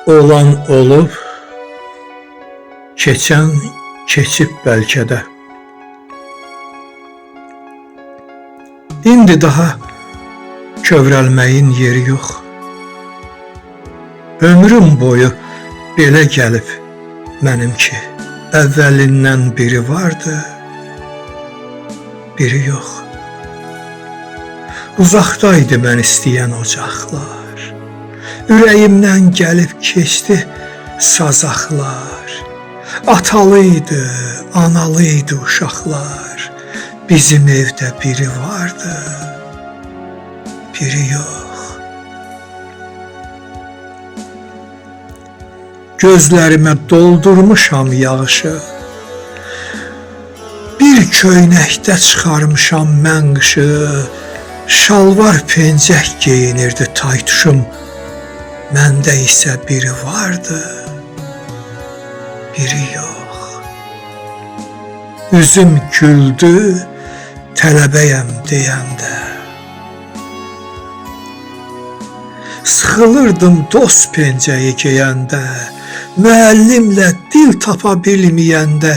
Olan olub, keçən keçib bəlkə də. İndi daha kövrəlməyin yeri yox. Ömrüm boyu belə gəlib mənim ki, əvvəlindən biri vardı, biri yox. Uzaqdaydı mən istəyən ocaqlar. Ürəyimdən gəlib keçdi sazaqlar. Atalıydı, analıydı uşaqlar. Bizim evdə biri vardı, biri yox. Gözlərimə doldurmuşam yağışı. Bir köynəkdə çıxarmışam mən qışı. Şalvar pencək geyinirdi taytuşum. Məndə isə biri vardı, biri yox. Üzüm güldü, tələbəyəm deyəndə. Sıxılırdım dost pencəyi geyəndə. Müəllimlə dil tapa bilməyəndə.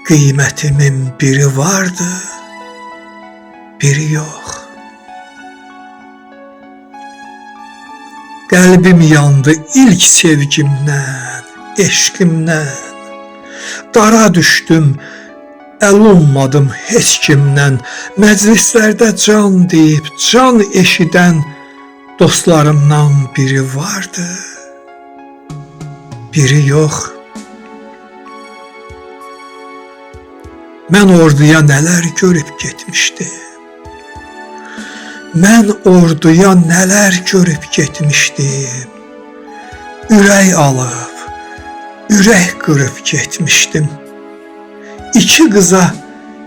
Qiymətimin biri vardı, biri yox. Qəlbim yandı ilk sevgimdən, eşqimdən. Dara düşdüm, əl olmadım heç kimdən. Məclislərdə can deyib, can eşidən dostlarımdan biri vardı, biri yox. Mən orduya nələr görüb getmişdim. Mən orduya nələr görüb getmişdim. Ürək alıb, ürək qırıb getmişdim. İki qıza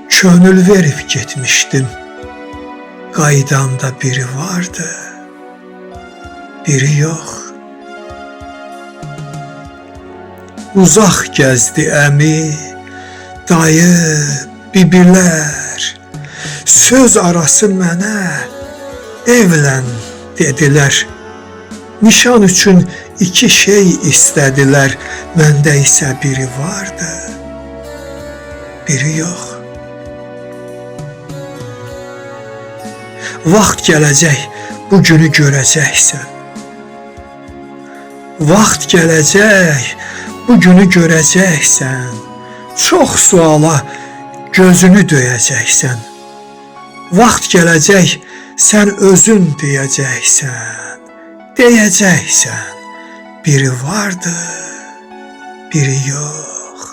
könül verib getmişdim. Qaydamda biri vardı, biri yox. Uzaq gəzdi əmi, dayı, bibilər. Söz arası mənə evlən dedilər. Nişan üçün iki şey istədilər. Məndə isə biri vardı, biri yox. Vaxt gələcək, bu günü görəcəksən. Vaxt gələcək, bu günü görəcəksən. Çox suala gözünü döyəcəksən. Vaxt gələcək, sən özün deyəcəksən. Deyəcəksən, biri vardı, biri yox.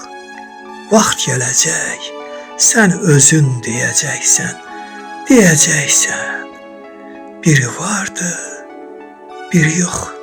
Vaxt gələcək, sən özün deyəcəksən. Deyəcəksən, biri vardı, biri yox.